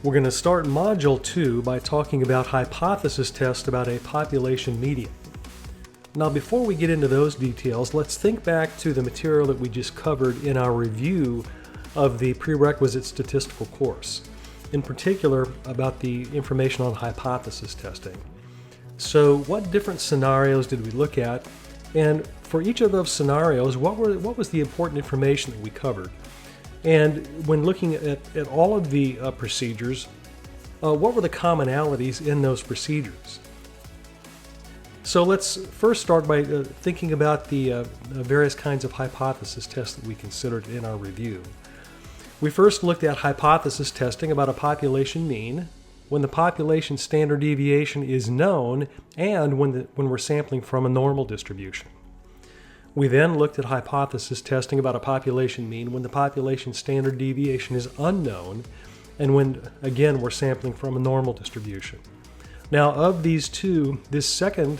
We're going to start Module 2 by talking about hypothesis tests about a population median. Now, before we get into those details, let's think back to the material that we just covered in our review of the prerequisite statistical course, in particular about the information on hypothesis testing. So what different scenarios did we look at? And for each of those scenarios, what was the important information that we covered? And when looking at all of the procedures, what were the commonalities in those procedures? So let's first start by thinking about the various kinds of hypothesis tests that we considered in our review. We first looked at hypothesis testing about a population mean, when the population standard deviation is known, and when we're sampling from a normal distribution. We then looked at hypothesis testing about a population mean when the population standard deviation is unknown, and when, again, we're sampling from a normal distribution. Now, of these two, this second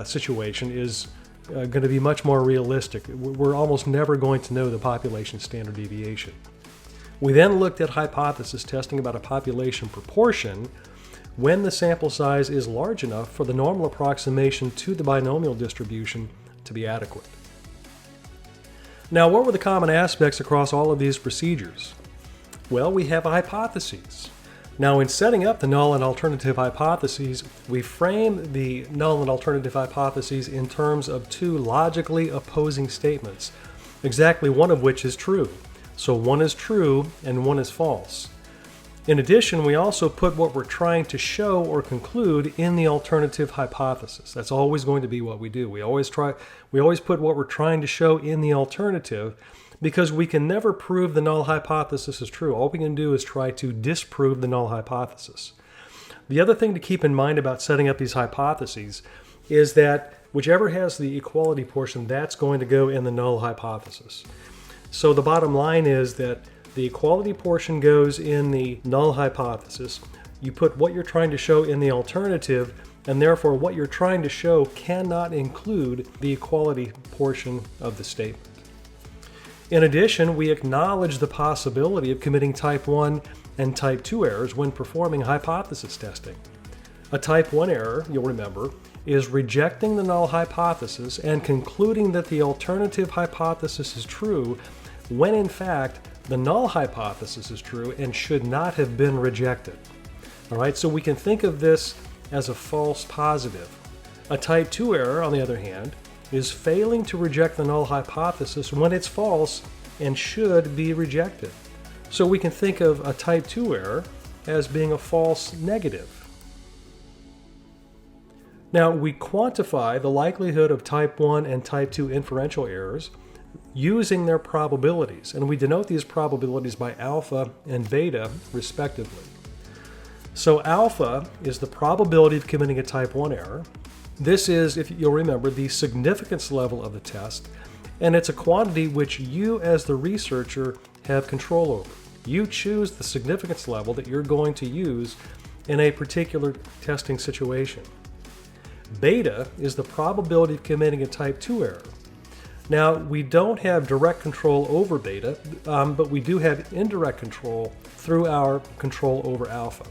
situation is going to be much more realistic. We're almost never going to know the population standard deviation. We then looked at hypothesis testing about a population proportion when the sample size is large enough for the normal approximation to the binomial distribution to be adequate. Now, what were the common aspects across all of these procedures? Well, we have hypotheses. Now, in setting up the null and alternative hypotheses, we frame the null and alternative hypotheses in terms of two logically opposing statements, exactly one of which is true. So one is true and one is false. In addition, we also put what we're trying to show or conclude in the alternative hypothesis. That's always going to be what we do. We always put what we're trying to show in the alternative, because we can never prove the null hypothesis is true. All we can do is try to disprove the null hypothesis. The other thing to keep in mind about setting up these hypotheses is that whichever has the equality portion, that's going to go in the null hypothesis. So the bottom line is that the equality portion goes in the null hypothesis. You put what you're trying to show in the alternative, and therefore what you're trying to show cannot include the equality portion of the statement. In addition, we acknowledge the possibility of committing type 1 and type 2 errors when performing hypothesis testing. A type 1 error, you'll remember, is rejecting the null hypothesis and concluding that the alternative hypothesis is true when in fact the null hypothesis is true and should not have been rejected. All right, so we can think of this as a false positive. A type 2 error, on the other hand, is failing to reject the null hypothesis when it's false and should be rejected. So we can think of a type 2 error as being a false negative. Now, we quantify the likelihood of type 1 and type 2 inferential errors using their probabilities, and we denote these probabilities by alpha and beta, respectively. So alpha is the probability of committing a type 1 error. This is, if you'll remember, the significance level of the test, and it's a quantity which you as the researcher have control over. You choose the significance level that you're going to use in a particular testing situation. Beta is the probability of committing a type 2 error. Now, we don't have direct control over beta, but we do have indirect control through our control over alpha.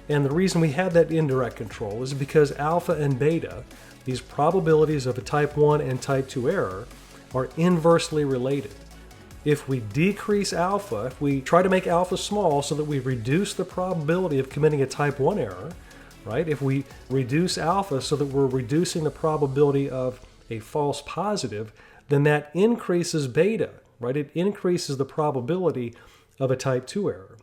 And the reason we have that indirect control is because alpha and beta, these probabilities of a type 1 and type 2 error, are inversely related. If we decrease alpha, if we try to make alpha small so that we reduce the probability of committing a type 1 error, right? If we reduce alpha so that we're reducing the probability of a false positive, then that increases beta, right? It increases the probability of a type 2 error.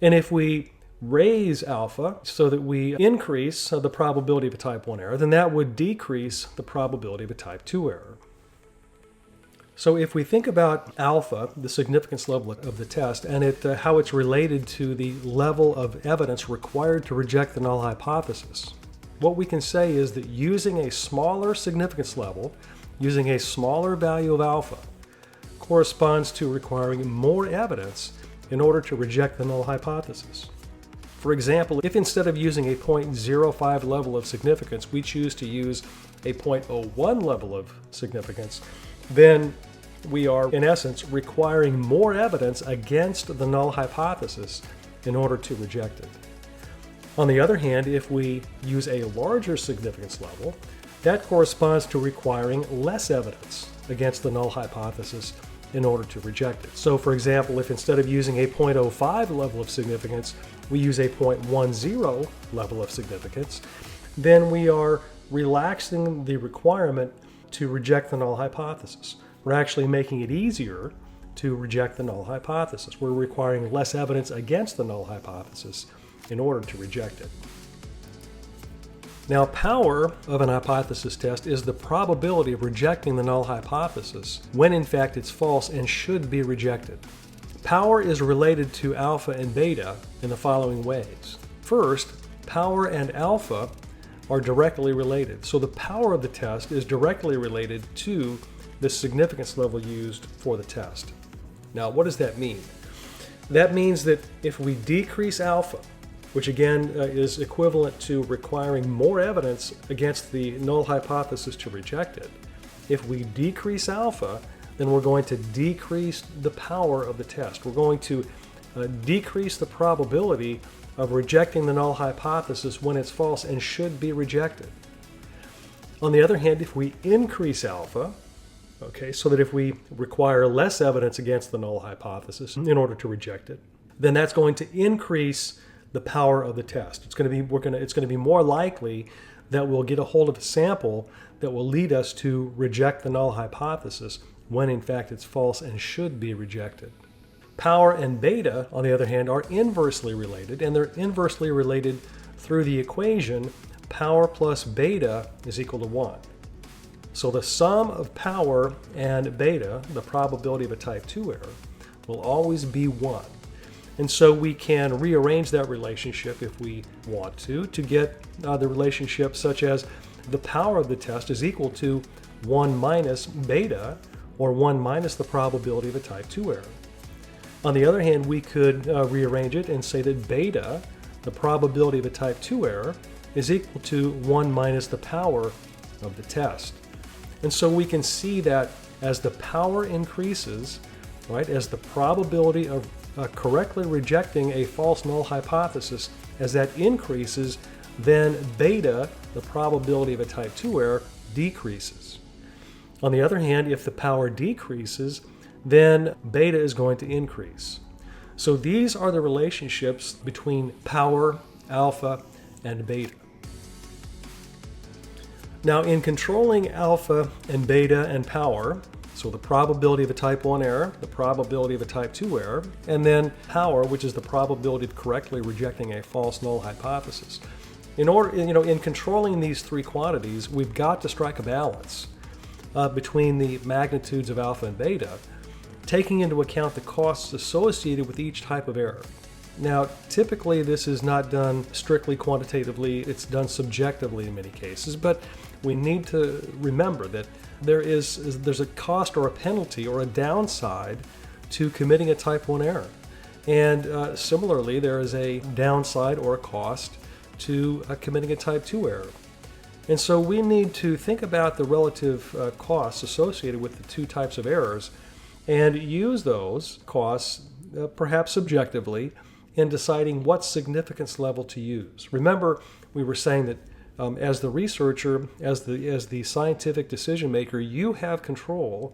And if we raise alpha so that we increase the probability of a type 1 error, then that would decrease the probability of a type 2 error. So if we think about alpha, the significance level of the test, and how it's related to the level of evidence required to reject the null hypothesis, what we can say is that using a smaller significance level, using a smaller value of alpha, corresponds to requiring more evidence in order to reject the null hypothesis. For example, if instead of using a 0.05 level of significance, we choose to use a 0.01 level of significance, then we are, in essence, requiring more evidence against the null hypothesis in order to reject it. On the other hand, if we use a larger significance level, that corresponds to requiring less evidence against the null hypothesis in order to reject it. So for example, if instead of using a 0.05 level of significance, we use a 0.10 level of significance, then we are relaxing the requirement to reject the null hypothesis. We're actually making it easier to reject the null hypothesis. We're requiring less evidence against the null hypothesis in order to reject it. Now, power of an hypothesis test is the probability of rejecting the null hypothesis when in fact it's false and should be rejected. Power is related to alpha and beta in the following ways. First, power and alpha are directly related. So the power of the test is directly related to the significance level used for the test. Now, what does that mean? That means that if we decrease alpha, which again is equivalent to requiring more evidence against the null hypothesis to reject it, if we decrease alpha, then we're going to decrease the power of the test. We're going to decrease the probability of rejecting the null hypothesis when it's false and should be rejected. On the other hand, if we increase alpha, okay, so that if we require less evidence against the null hypothesis in order to reject it, then that's going to increase the power of the test. It's going to be more likely that we'll get a hold of a sample that will lead us to reject the null hypothesis when in fact it's false and should be rejected. Power and beta, on the other hand, are inversely related, and they're inversely related through the equation power plus beta is equal to 1. So the sum of power and beta, the probability of a type 2 error, will always be 1. And so we can rearrange that relationship if we want to get the relationship such as the power of the test is equal to 1 minus beta, or 1 minus the probability of a type 2 error. On the other hand, we could rearrange it and say that beta, the probability of a type 2 error, is equal to 1 minus the power of the test. And so we can see that as the power increases, right, as the probability of correctly rejecting a false null hypothesis, as that increases, then beta, the probability of a type 2 error, decreases. On the other hand, if the power decreases, then beta is going to increase. So these are the relationships between power, alpha, and beta. Now, in controlling alpha and beta and power, so the probability of a type 1 error, the probability of a type 2 error, and then power, which is the probability of correctly rejecting a false null hypothesis. In controlling these three quantities, we've got to strike a balance between the magnitudes of alpha and beta, taking into account the costs associated with each type of error. Now, typically this is not done strictly quantitatively, it's done subjectively in many cases, but we need to remember that there's a cost or a penalty or a downside to committing a type 1 error. And similarly, there is a downside or a cost to committing a type 2 error. And so we need to think about the relative costs associated with the two types of errors and use those costs, perhaps subjectively, in deciding what significance level to use. Remember, we were saying that as the researcher, as the scientific decision maker, you have control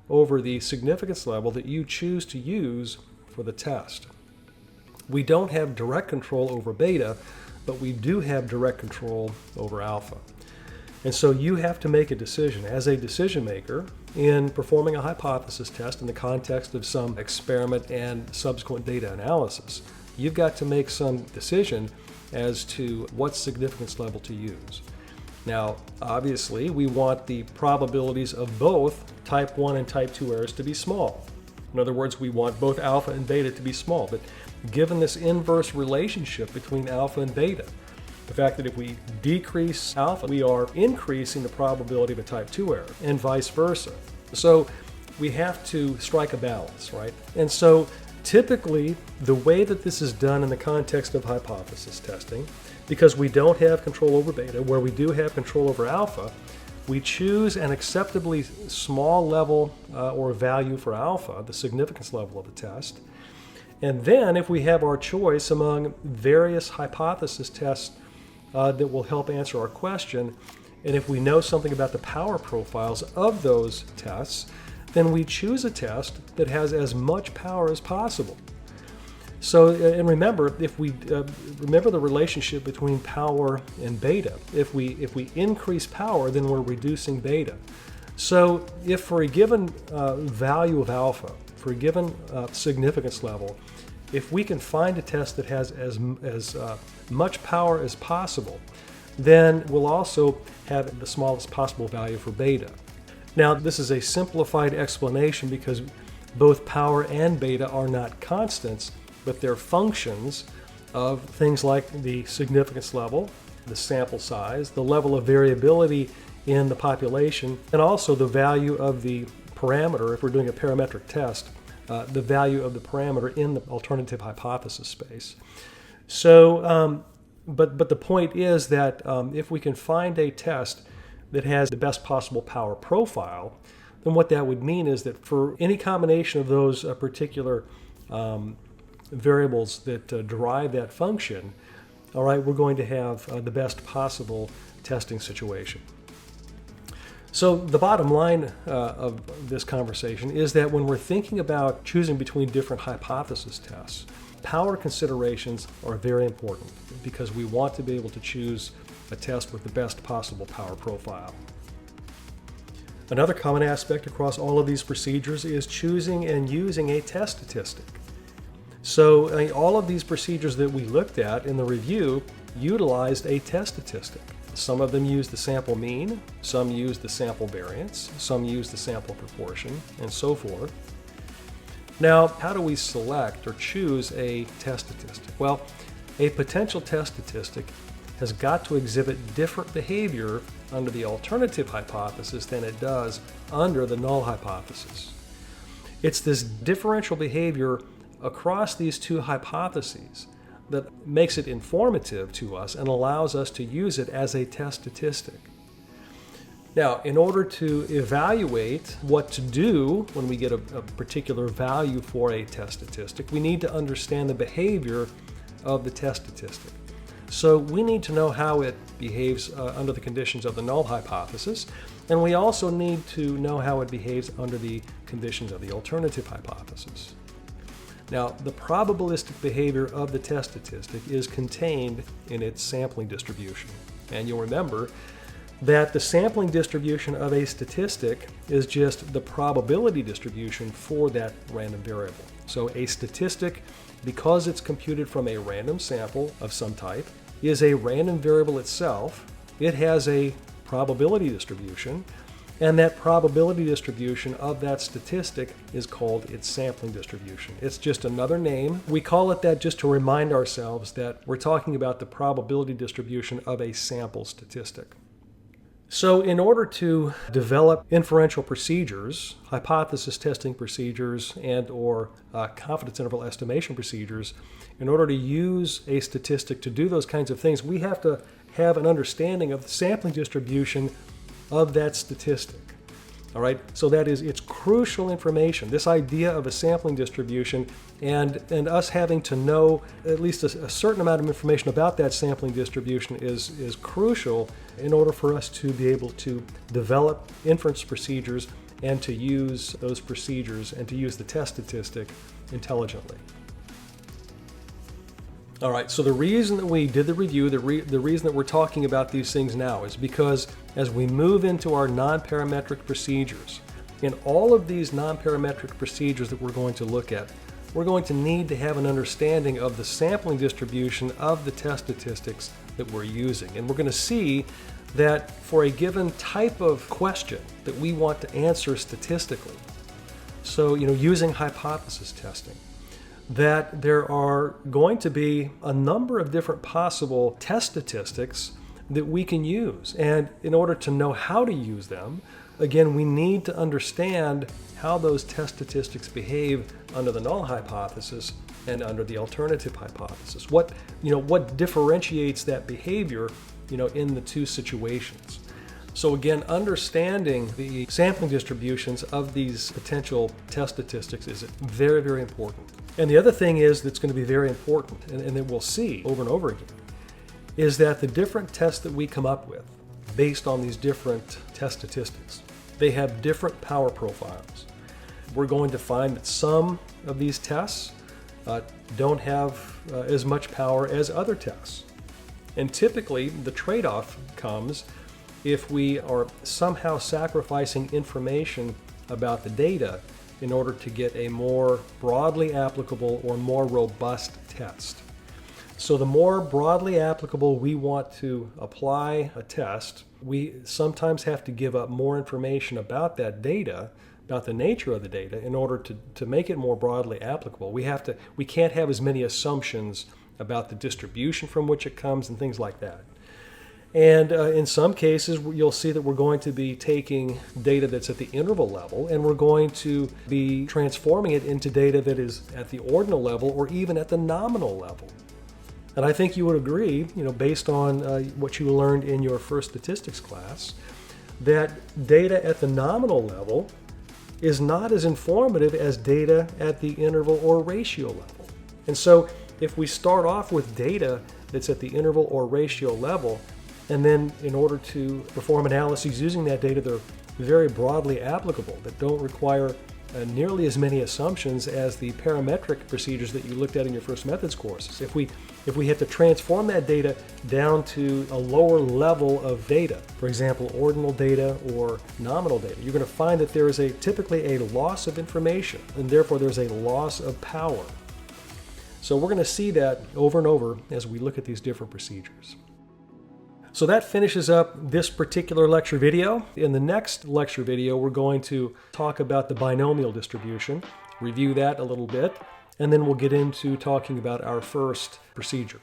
over the significance level that you choose to use for the test. We don't have direct control over beta, but we do have direct control over alpha. And so you have to make a decision as a decision maker in performing a hypothesis test in the context of some experiment and subsequent data analysis. You've got to make some decision as to what significance level to use. Now, obviously, we want the probabilities of both type 1 and type 2 errors to be small. In other words, we want both alpha and beta to be small. But given this inverse relationship between alpha and beta, the fact that if we decrease alpha, we are increasing the probability of a type 2 error, and vice versa. So we have to strike a balance, right? And so typically, the way that this is done in the context of hypothesis testing, because we don't have control over beta, where we do have control over alpha, we choose an acceptably small level or value for alpha, the significance level of the test, And then if we have our choice among various hypothesis tests that will help answer our question, and if we know something about the power profiles of those tests, then we choose a test that has as much power as possible. So, and remember, if we remember the relationship between power and beta. If we increase power, then we're reducing beta. So, if for a given value of alpha, for a given significance level, if we can find a test that has as much power as possible, then we'll also have the smallest possible value for beta. Now, this is a simplified explanation because both power and beta are not constants, but they're functions of things like the significance level, the sample size, the level of variability in the population, and also the value of the parameter, if we're doing a parametric test, the value of the parameter in the alternative hypothesis space. So, but the point is that if we can find a test that has the best possible power profile, then what that would mean is that for any combination of those particular variables that derive that function, all right, we're going to have the best possible testing situation. So the bottom line of this conversation is that when we're thinking about choosing between different hypothesis tests, power considerations are very important because we want to be able to choose a test with the best possible power profile. Another common aspect across all of these procedures is choosing and using a test statistic. So all of these procedures that we looked at in the review utilized a test statistic. Some of them use the sample mean, some use the sample variance, some use the sample proportion, and so forth. Now, how do we select or choose a test statistic? Well, a potential test statistic has got to exhibit different behavior under the alternative hypothesis than it does under the null hypothesis. It's this differential behavior across these two hypotheses that makes it informative to us and allows us to use it as a test statistic. Now, in order to evaluate what to do when we get a particular value for a test statistic, we need to understand the behavior of the test statistic. So we need to know how it behaves under the conditions of the null hypothesis, and we also need to know how it behaves under the conditions of the alternative hypothesis. Now, the probabilistic behavior of the test statistic is contained in its sampling distribution. And you'll remember that the sampling distribution of a statistic is just the probability distribution for that random variable. So a statistic, because it's computed from a random sample of some type, is a random variable itself. It has a probability distribution, and that probability distribution of that statistic is called its sampling distribution. It's just another name. We call it that just to remind ourselves that we're talking about the probability distribution of a sample statistic. So in order to develop inferential procedures, hypothesis testing procedures, and or confidence interval estimation procedures, in order to use a statistic to do those kinds of things, we have to have an understanding of the sampling distribution of that statistic. All right, so that is, it's crucial information. This idea of a sampling distribution and us having to know at least a certain amount of information about that sampling distribution is crucial in order for us to be able to develop inference procedures and to use those procedures and to use the test statistic intelligently. All right, so the reason that we did the review, the reason that we're talking about these things now is because as we move into our non-parametric procedures, in all of these non-parametric procedures that we're going to look at, we're going to need to have an understanding of the sampling distribution of the test statistics that we're using. And we're going to see that for a given type of question that we want to answer statistically, so using hypothesis testing, that there are going to be a number of different possible test statistics that we can use. And in order to know how to use them, again, we need to understand how those test statistics behave under the null hypothesis and under the alternative hypothesis. What differentiates that behavior, in the two situations. So again, understanding the sampling distributions of these potential test statistics is very, very important. And the other thing is that's going to be very important, and that we'll see over and over again, is that the different tests that we come up with based on these different test statistics, they have different power profiles. We're going to find that some of these tests don't have as much power as other tests. And typically the trade-off comes if we are somehow sacrificing information about the data in order to get a more broadly applicable or more robust test. So the more broadly applicable we want to apply a test, we sometimes have to give up more information about that data, about the nature of the data, in order to make it more broadly applicable. We can't have as many assumptions about the distribution from which it comes and things like that. And in some cases, you'll see that we're going to be taking data that's at the interval level, and we're going to be transforming it into data that is at the ordinal level or even at the nominal level. And I think you would agree, based on what you learned in your first statistics class, that data at the nominal level is not as informative as data at the interval or ratio level. And so if we start off with data that's at the interval or ratio level, and then in order to perform analyses using that data, they're very broadly applicable, that don't require nearly as many assumptions as the parametric procedures that you looked at in your first methods courses. If we have to transform that data down to a lower level of data, for example, ordinal data or nominal data, you're going to find that there is typically a loss of information, and therefore there's a loss of power. So we're going to see that over and over as we look at these different procedures. So that finishes up this particular lecture video. In the next lecture video, we're going to talk about the binomial distribution, review that a little bit, and then we'll get into talking about our first procedure.